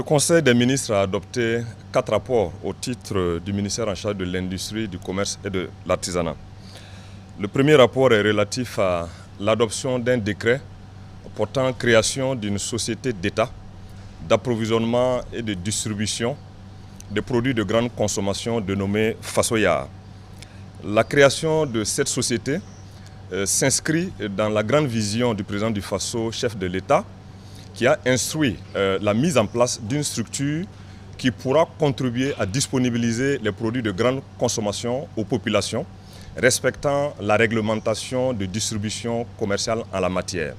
Conseil des ministres a adopté 4 rapports au titre du ministère en charge de l'industrie, du commerce et de l'artisanat. Le premier rapport est relatif à l'adoption d'un décret portant création d'une société d'État d'approvisionnement et de distribution des produits de grande consommation dénommée Fasoya. La création de cette société s'inscrit dans la grande vision du président du Faso, chef de l'État, qui a instruit la mise en place d'une structure qui pourra contribuer à disponibiliser les produits de grande consommation aux populations, respectant la réglementation de distribution commerciale en la matière.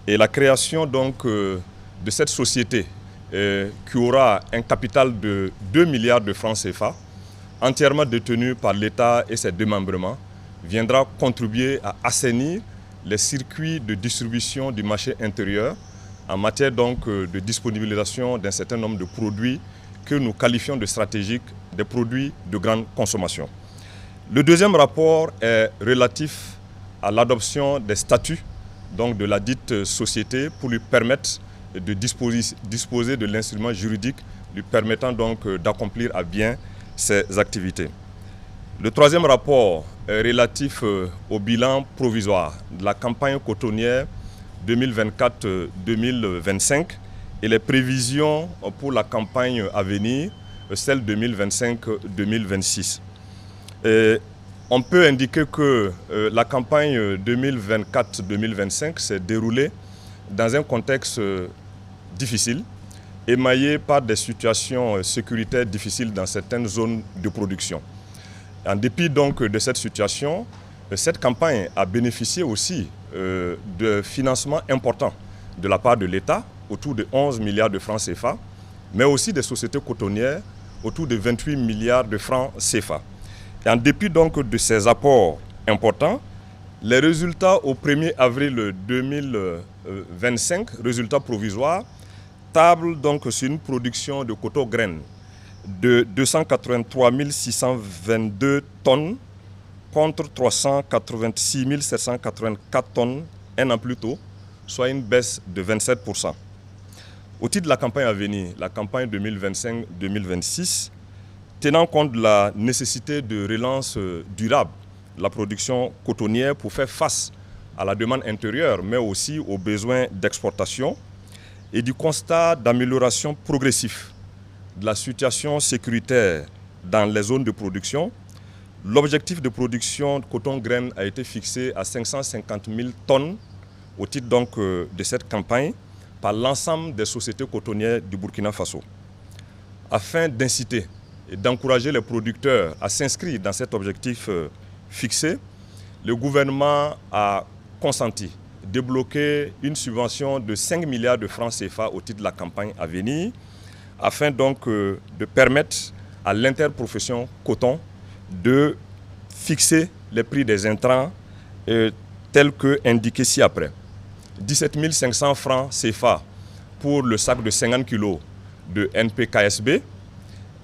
Et la création donc de cette société qui aura un capital de 2 milliards de francs CFA, entièrement détenu par l'État et ses démembrements, viendra contribuer à assainir les circuits de distribution du marché intérieur en matière donc de disponibilisation d'un certain nombre de produits que nous qualifions de stratégiques, des produits de grande consommation. Le deuxième rapport est relatif à l'adoption des statuts donc de la dite société pour lui permettre de disposer de l'instrument juridique lui permettant donc d'accomplir à bien ses activités. Le troisième rapport est relatif au bilan provisoire de la campagne cotonnière 2024-2025 et les prévisions pour la campagne à venir, celle 2025-2026. On peut indiquer que la campagne 2024-2025 s'est déroulée dans un contexte difficile, émaillé par des situations sécuritaires difficiles dans certaines zones de production. En dépit donc de cette situation, cette campagne a bénéficié aussi de financements importants de la part de l'État, autour de 11 milliards de francs CFA, mais aussi des sociétés cotonnières, autour de 28 milliards de francs CFA. Et en dépit donc de ces apports importants, les résultats au 1er avril 2025, résultats provisoires, tablent donc sur une production de coton graines de 283 622 tonnes contre 386 784 tonnes un an plus tôt, soit une baisse de 27%. Au titre de la campagne à venir, la campagne 2025-2026, tenant compte de la nécessité de relance durable de la production cotonnière pour faire face à la demande intérieure, mais aussi aux besoins d'exportation, et du constat d'amélioration progressive de la situation sécuritaire dans les zones de production, l'objectif de production de coton-graines a été fixé à 550 000 tonnes au titre donc de cette campagne par l'ensemble des sociétés cotonnières du Burkina Faso. Afin d'inciter et d'encourager les producteurs à s'inscrire dans cet objectif fixé, le gouvernement a consenti débloquer une subvention de 5 milliards de francs CFA au titre de la campagne à venir, afin donc de permettre à l'interprofession coton de fixer les prix des intrants tels que indiqués ci-après. 17 500 francs CFA pour le sac de 50 kg de NPKSB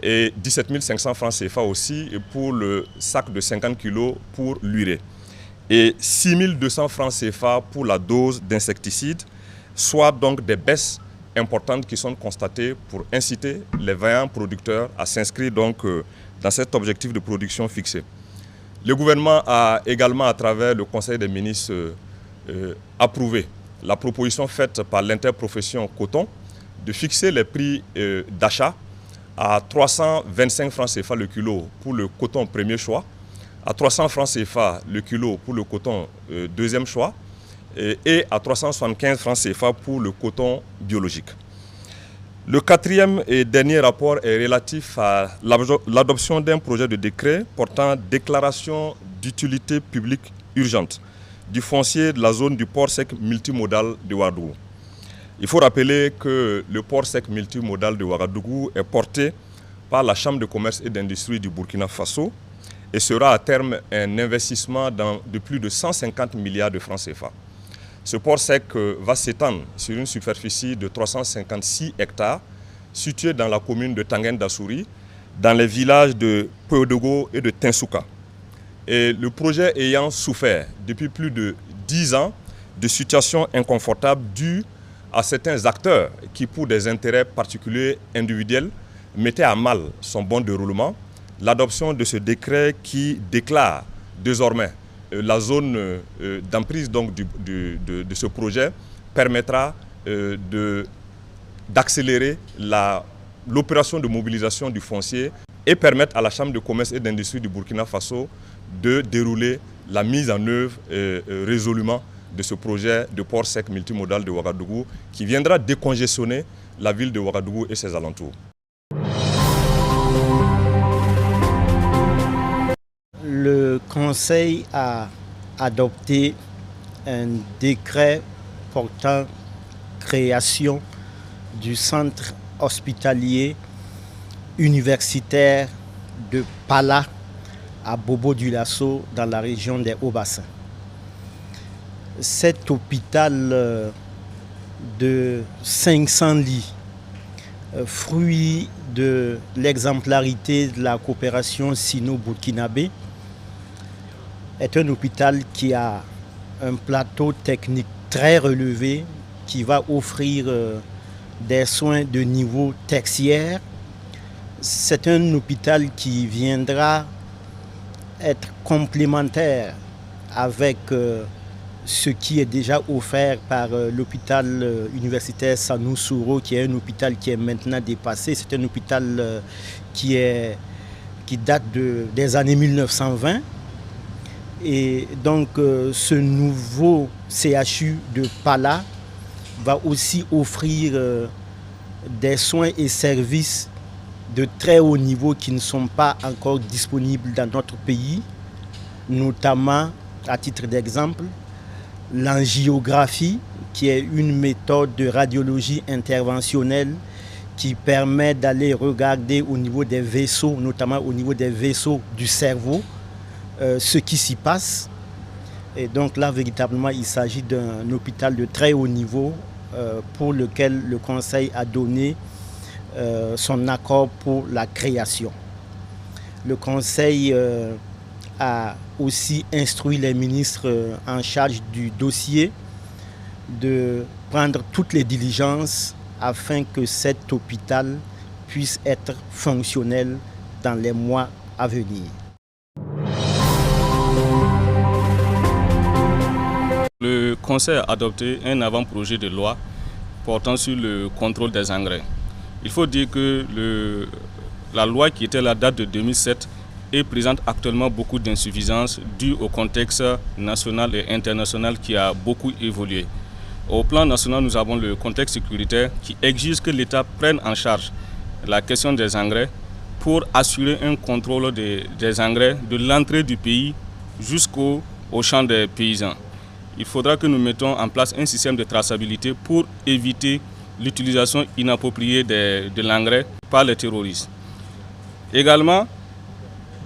et 17 500 francs CFA aussi pour le sac de 50 kg pour l'urée. Et 6 200 francs CFA pour la dose d'insecticides, soit donc des baisses importantes qui sont constatées pour inciter les vaillants producteurs à s'inscrire donc dans cet objectif de production fixé. Le gouvernement a également, à travers le Conseil des ministres, approuvé la proposition faite par l'interprofession coton de fixer les prix d'achat à 325 francs CFA le kilo pour le coton premier choix, à 300 francs CFA le kilo pour le coton deuxième choix et à 375 francs CFA pour le coton biologique. Le quatrième et dernier rapport est relatif à l'adoption d'un projet de décret portant déclaration d'utilité publique urgente du foncier de la zone du port sec multimodal de Ouagadougou. Il faut rappeler que le port sec multimodal de Ouagadougou est porté par la Chambre de commerce et d'industrie du Burkina Faso et sera à terme un investissement de plus de 150 milliards de francs CFA. Ce port sec va s'étendre sur une superficie de 356 hectares située dans la commune de Tangen d'Assouri, dans les villages de Pouedogo et de Tinsouka. Et le projet ayant souffert depuis plus de 10 ans de situations inconfortables dues à certains acteurs qui, pour des intérêts particuliers individuels, mettaient à mal son bon déroulement, l'adoption de ce décret qui déclare désormais la zone d'emprise donc de ce projet permettra d'accélérer l'opération de mobilisation du foncier et permettre à la Chambre de commerce et d'industrie du Burkina Faso de dérouler la mise en œuvre résolument de ce projet de port sec multimodal de Ouagadougou qui viendra décongestionner la ville de Ouagadougou et ses alentours. Le Conseil a adopté un décret portant création du centre hospitalier universitaire de Pala à Bobo-Dioulasso dans la région des Hauts-Bassins. Cet hôpital de 500 lits, fruit de l'exemplarité de la coopération sino-burkinabé, est un hôpital qui a un plateau technique très relevé qui va offrir des soins de niveau tertiaire. C'est un hôpital qui viendra être complémentaire avec ce qui est déjà offert par l'hôpital universitaire Sanou Souro, qui est un hôpital qui est maintenant dépassé. C'est un hôpital qui date des années 1920. Et donc ce nouveau CHU de Pala va aussi offrir des soins et services de très haut niveau qui ne sont pas encore disponibles dans notre pays, notamment, à titre d'exemple, l'angiographie, qui est une méthode de radiologie interventionnelle qui permet d'aller regarder au niveau des vaisseaux, notamment au niveau des vaisseaux du cerveau, ce qui s'y passe. Et donc là, véritablement, il s'agit d'un hôpital de très haut niveau pour lequel le Conseil a donné son accord pour la création. Le Conseil a aussi instruit les ministres en charge du dossier de prendre toutes les diligences afin que cet hôpital puisse être fonctionnel dans les mois à venir. Le Conseil a adopté un avant-projet de loi portant sur le contrôle des engrais. Il faut dire que la loi qui était la date de 2007 présente actuellement beaucoup d'insuffisances dues au contexte national et international qui a beaucoup évolué. Au plan national, nous avons le contexte sécuritaire qui exige que l'État prenne en charge la question des engrais pour assurer un contrôle des engrais de l'entrée du pays jusqu'au champ des paysans. Il faudra que nous mettons en place un système de traçabilité pour éviter l'utilisation inappropriée de l'engrais par les terroristes. Également,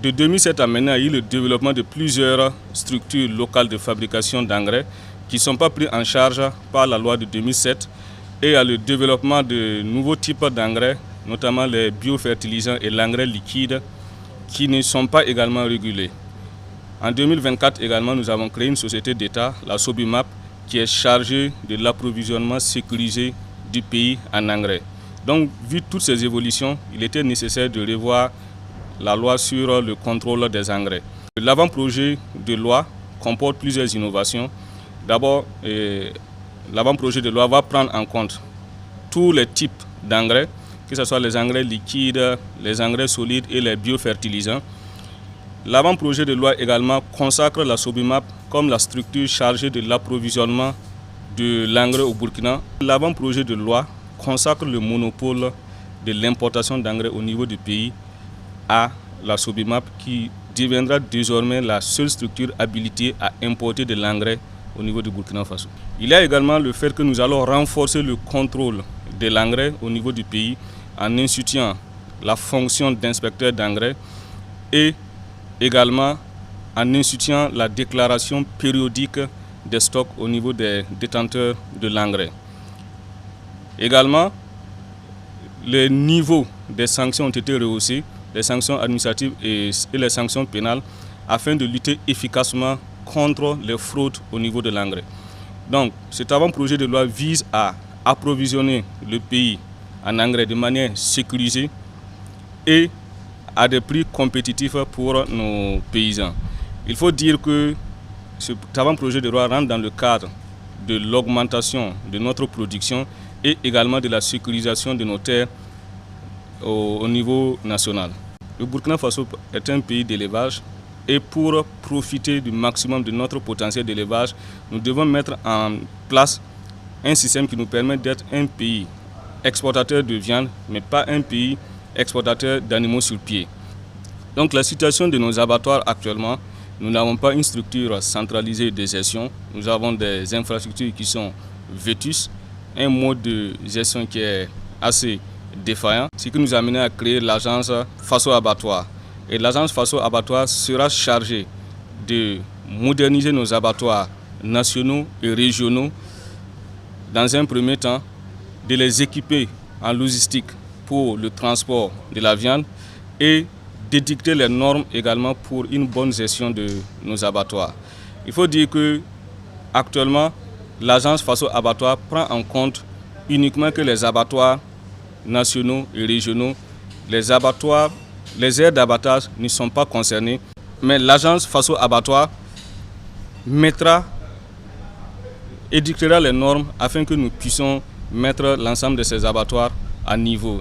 de 2007 à maintenant, il y a eu le développement de plusieurs structures locales de fabrication d'engrais qui ne sont pas prises en charge par la loi de 2007 et il y a le développement de nouveaux types d'engrais, notamment les biofertilisants et l'engrais liquide qui ne sont pas également régulés. En 2024 également, nous avons créé une société d'État, la Sobimap, qui est chargée de l'approvisionnement sécurisé du pays en engrais. Donc, vu toutes ces évolutions, il était nécessaire de revoir la loi sur le contrôle des engrais. L'avant-projet de loi comporte plusieurs innovations. D'abord, l'avant-projet de loi va prendre en compte tous les types d'engrais, que ce soit les engrais liquides, les engrais solides et les biofertilisants. L'avant-projet de loi également consacre la Sobimap comme la structure chargée de l'approvisionnement de l'engrais au Burkina. L'avant-projet de loi consacre le monopole de l'importation d'engrais au niveau du pays à la Sobimap qui deviendra désormais la seule structure habilitée à importer de l'engrais au niveau du Burkina Faso. Il y a également le fait que nous allons renforcer le contrôle de l'engrais au niveau du pays en instituant la fonction d'inspecteur d'engrais et également en instituant la déclaration périodique des stocks au niveau des détenteurs de l'engrais. Également, les niveaux des sanctions ont été rehaussés, les sanctions administratives et les sanctions pénales, afin de lutter efficacement contre les fraudes au niveau de l'engrais. Donc, cet avant-projet de loi vise à approvisionner le pays en engrais de manière sécurisée et à des prix compétitifs pour nos paysans. Il faut dire que ce avant-projet de loi rentre dans le cadre de l'augmentation de notre production et également de la sécurisation de nos terres au niveau national. Le Burkina Faso est un pays d'élevage et pour profiter du maximum de notre potentiel d'élevage, nous devons mettre en place un système qui nous permet d'être un pays exportateur de viande, mais pas un pays exportateur d'animaux sur pied. Donc la situation de nos abattoirs actuellement, nous n'avons pas une structure centralisée de gestion. Nous avons des infrastructures qui sont vétustes, un mode de gestion qui est assez défaillant, ce qui nous a amené à créer l'agence Faso Abattoir. Et l'agence Faso Abattoir sera chargée de moderniser nos abattoirs nationaux et régionaux dans un premier temps, de les équiper en logistique pour le transport de la viande et d'édicter les normes également pour une bonne gestion de nos abattoirs. Il faut dire que actuellement, l'agence Faso Abattoir prend en compte uniquement que les abattoirs nationaux et régionaux, les aires d'abattage ne sont pas concernées, mais l'agence Faso Abattoir édictera les normes afin que nous puissions mettre l'ensemble de ces abattoirs à niveau.